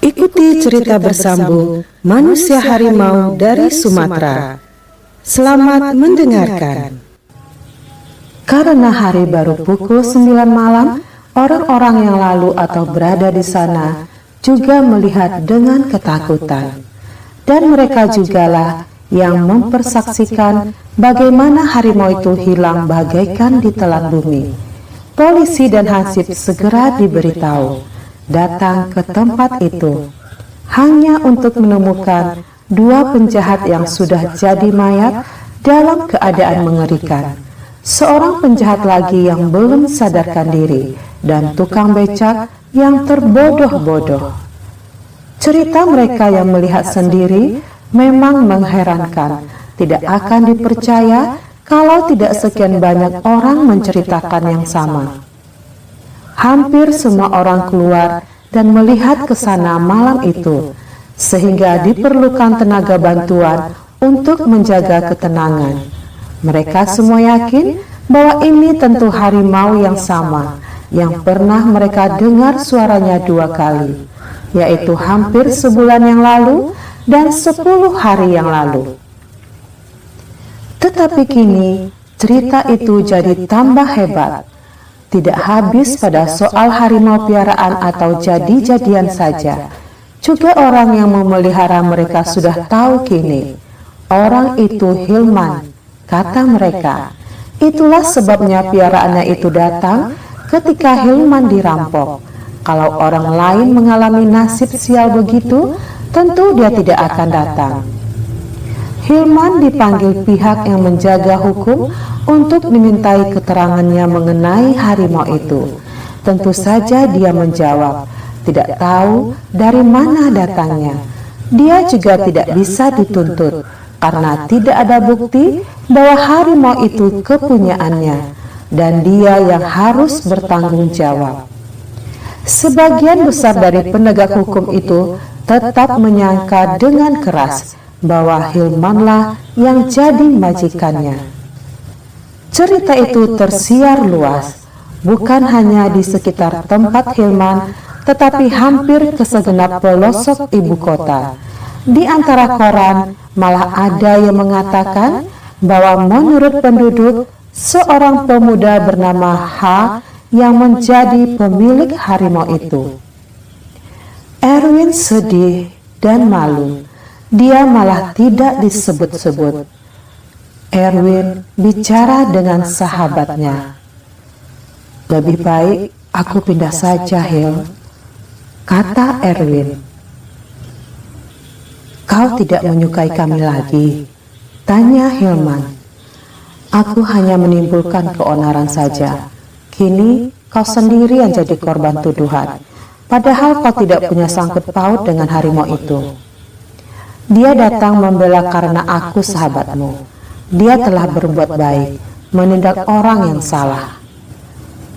Ikuti cerita bersambung Manusia Harimau dari Sumatera. Selamat mendengarkan. Karena hari baru pukul 9 malam, orang-orang yang lalu atau berada di sana juga melihat dengan ketakutan. Dan mereka jugalah yang mempersaksikan bagaimana harimau itu hilang bagaikan ditelan bumi. Polisi dan Hansip segera diberitahu datang ke tempat itu hanya untuk menemukan dua penjahat yang sudah jadi mayat dalam keadaan mengerikan. Seorang penjahat lagi yang belum sadarkan diri dan tukang becak yang terbodoh-bodoh. Cerita mereka yang melihat sendiri memang mengherankan. Tidak akan dipercaya kalau tidak sekian banyak orang menceritakan yang sama. Hampir semua orang keluar dan melihat ke sana malam itu, sehingga diperlukan tenaga bantuan untuk menjaga ketenangan. Mereka semua yakin bahwa ini tentu harimau yang sama, yang pernah mereka dengar suaranya 2 kali, yaitu hampir sebulan yang lalu dan 10 hari yang lalu. Tetapi kini cerita itu jadi tambah hebat. Tidak habis pada soal harimau piaraan atau jadi-jadian saja. Juga orang yang memelihara mereka sudah tahu kini. Orang itu Hilman, kata mereka. Itulah sebabnya piaraannya itu datang ketika Hilman dirampok. Kalau orang lain mengalami nasib sial begitu, tentu dia tidak akan datang. Hilman dipanggil pihak yang menjaga hukum untuk dimintai keterangannya mengenai harimau itu. Tentu saja dia menjawab, tidak tahu dari mana datangnya. Dia juga tidak bisa dituntut, karena tidak ada bukti bahwa harimau itu kepunyaannya, dan dia yang harus bertanggung jawab. Sebagian besar dari penegak hukum itu tetap menyangka dengan keras bahwa Hilmanlah yang jadi majikannya. Cerita itu tersiar luas, bukan hanya di sekitar tempat Hilman, tetapi hampir ke segenap pelosok ibu kota. Di antara koran malah ada yang mengatakan bahwa menurut penduduk, seorang pemuda bernama H yang menjadi pemilik harimau itu. Erwin sedih dan malu. Dia malah tidak disebut-sebut. Erwin bicara dengan sahabatnya. Lebih baik aku pindah saja, Hil, kata Erwin. Kau tidak menyukai kami lagi? Tanya Hilman. Aku hanya menimbulkan keonaran saja. Kini kau sendiri yang jadi korban tuduhan. Padahal kau tidak punya sangkut paut dengan harimau itu. Dia datang membela karena aku sahabatmu. Dia telah berbuat baik, menindak orang yang salah.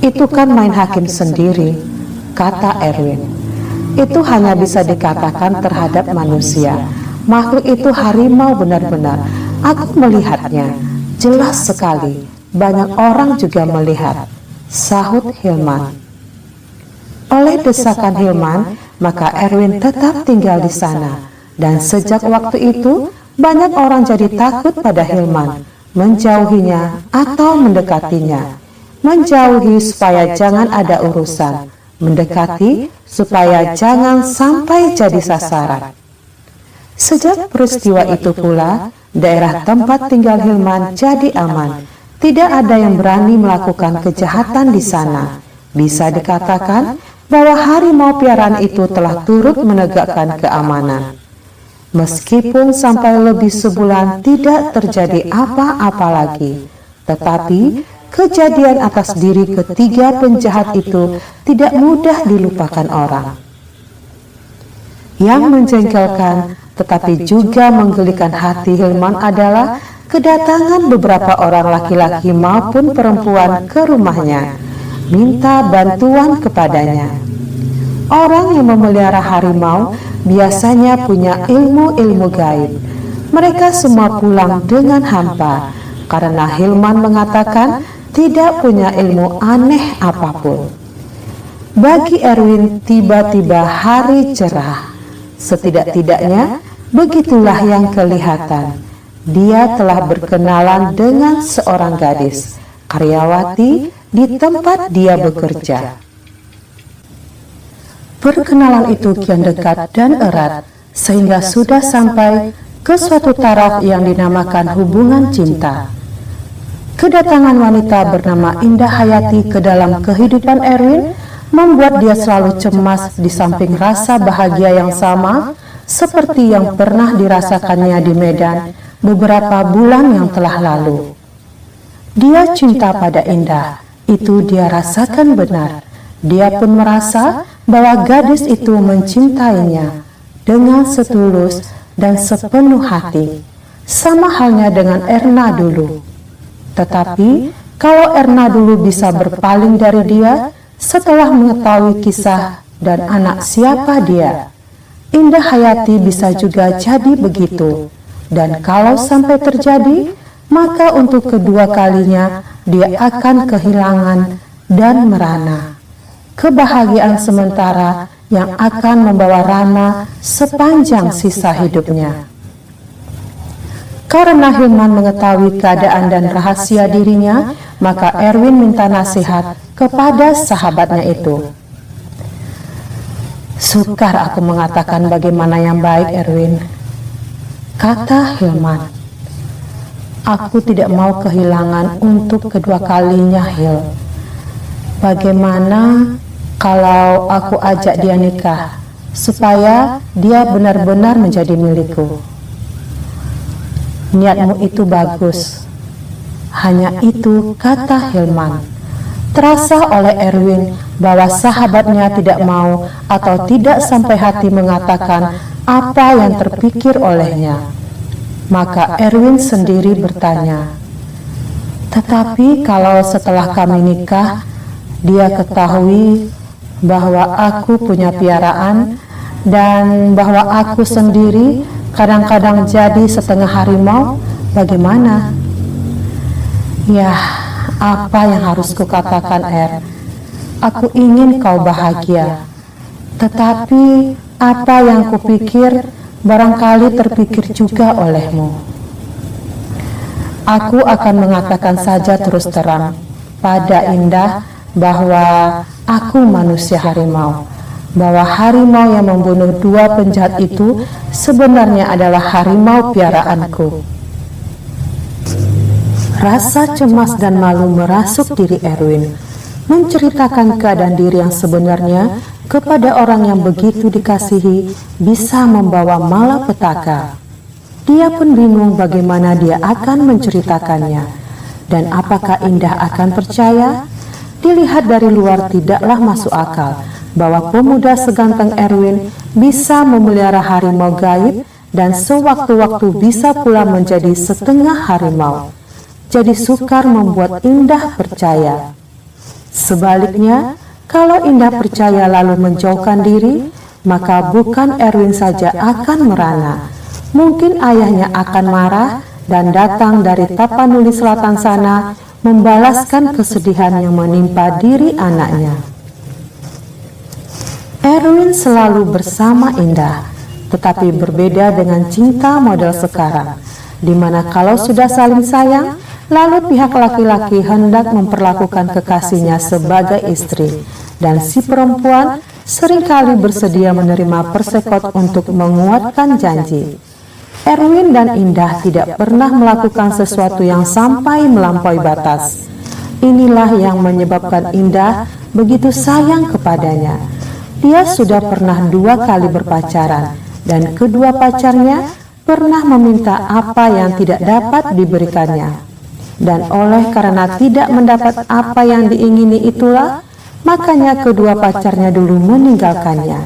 Itu kan main hakim sendiri, kata Erwin. Itu hanya bisa dikatakan terhadap manusia. Makhluk itu harimau benar-benar. Aku melihatnya, jelas sekali. Banyak orang juga melihat, sahut Hilman. Oleh desakan Hilman, maka Erwin tetap tinggal di sana. Dan sejak waktu itu, banyak orang jadi takut pada Hilman, menjauhinya atau mendekatinya. Menjauhi supaya jangan ada urusan, mendekati supaya jangan sampai jadi sasaran. Sejak peristiwa itu pula, daerah tempat tinggal Hilman jadi aman. Tidak ada yang berani melakukan kejahatan di sana. Bisa dikatakan bahwa harimau piaraan itu telah turut menegakkan keamanan. Meskipun sampai lebih sebulan tidak terjadi apa-apa lagi, tetapi kejadian atas diri ketiga penjahat itu tidak mudah dilupakan orang. Yang menjengkelkan tetapi juga menggelikan hati Hilman adalah kedatangan beberapa orang laki-laki maupun perempuan ke rumahnya, minta bantuan kepadanya. Orang yang memelihara harimau biasanya punya ilmu-ilmu gaib. Mereka semua pulang dengan hampa karena Hilman mengatakan tidak punya ilmu aneh apapun. Bagi Erwin tiba-tiba hari cerah. Setidak-tidaknya begitulah yang kelihatan. Dia telah berkenalan dengan seorang gadis, karyawati di tempat dia bekerja. Perkenalan itu kian dekat dan erat, sehingga sudah sampai ke suatu taraf yang dinamakan hubungan cinta. Kedatangan wanita bernama Indah Hayati ke dalam kehidupan Erwin membuat dia selalu cemas di samping rasa bahagia yang sama seperti yang pernah dirasakannya di Medan beberapa bulan yang telah lalu. Dia cinta pada Indah, itu dia rasakan benar. Dia pun merasa bahwa gadis itu mencintainya dengan setulus dan sepenuh hati, sama halnya dengan Erna dulu. Tetapi kalau Erna dulu bisa berpaling dari dia setelah mengetahui kisah dan anak siapa dia, Indah Hayati bisa juga jadi begitu. Dan kalau sampai terjadi, maka untuk kedua kalinya dia akan kehilangan dan merana kebahagiaan sementara yang akan membawa Rana sepanjang sisa hidupnya. Karena Hilman mengetahui keadaan dan rahasia dirinya, maka Erwin minta nasihat kepada sahabatnya itu. "Sukar aku mengatakan bagaimana yang baik, Erwin," kata Hilman. "Aku tidak mau kehilangan untuk kedua kalinya, Hil. Bagaimana kalau aku ajak dia nikah, supaya dia benar-benar menjadi milikku?" "Niatmu itu bagus." Hanya itu kata Hilman. Terasa oleh Erwin bahwa sahabatnya tidak mau atau tidak sampai hati mengatakan apa yang terpikir olehnya. Maka Erwin sendiri bertanya, "Tetapi kalau setelah kami nikah, dia ketahui bahwa aku punya piaraan dan bahwa aku sendiri kadang-kadang jadi setengah harimau, bagaimana?" "Ya, apa yang harus kukatakan, Er? Aku ingin kau bahagia. Tetapi apa yang kupikir barangkali terpikir juga olehmu. Aku akan mengatakan saja terus terang pada Indah bahwa aku manusia harimau. Bahwa harimau yang membunuh dua penjahat itu sebenarnya adalah harimau piaraanku." Rasa cemas dan malu merasuk diri Erwin. Menceritakan keadaan diri yang sebenarnya kepada orang yang begitu dikasihi bisa membawa malapetaka. Dia pun bingung bagaimana dia akan menceritakannya. Dan apakah Indah akan percaya? Dilihat dari luar tidaklah masuk akal bahwa pemuda seganteng Erwin bisa memelihara harimau gaib dan sewaktu-waktu bisa pula menjadi setengah harimau. Jadi sukar membuat Indah percaya. Sebaliknya, kalau Indah percaya lalu menjauhkan diri, maka bukan Erwin saja akan merana. Mungkin ayahnya akan marah dan datang dari Tapanuli Selatan sana membalaskan kesedihan yang menimpa diri anaknya. Erwin selalu bersama Indah, tetapi berbeda dengan cinta model sekarang, di mana kalau sudah saling sayang, lalu pihak laki-laki hendak memperlakukan kekasihnya sebagai istri, dan si perempuan seringkali bersedia menerima persekot untuk menguatkan janji. Erwin dan Indah tidak pernah melakukan sesuatu yang sampai melampaui batas. Inilah yang menyebabkan Indah begitu sayang kepadanya. Dia sudah pernah 2 kali berpacaran, dan kedua pacarnya pernah meminta apa yang tidak dapat diberikannya. Dan oleh karena tidak mendapat apa yang diingini itulah, makanya kedua pacarnya dulu meninggalkannya.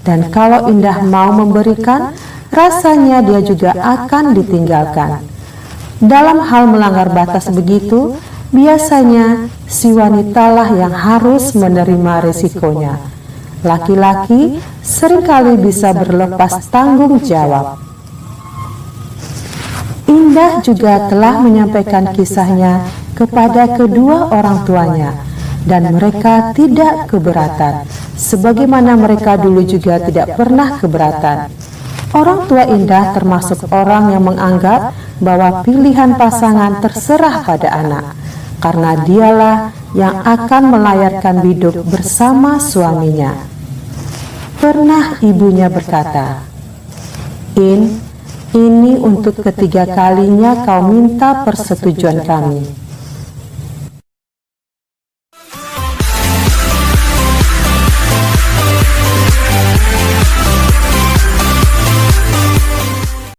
Dan kalau Indah mau memberikan, rasanya dia juga akan ditinggalkan. Dalam hal melanggar batas begitu, biasanya si wanitalah yang harus menerima risikonya. Laki-laki seringkali bisa berlepas tanggung jawab. Indah juga telah menyampaikan kisahnya kepada kedua orang tuanya, dan mereka tidak keberatan, sebagaimana mereka dulu juga tidak pernah keberatan. Orang tua Indah termasuk orang yang menganggap bahwa pilihan pasangan terserah pada anak, karena dialah yang akan melayarkan hidup bersama suaminya. Pernah ibunya berkata, ini untuk ketiga kalinya kau minta persetujuan kami.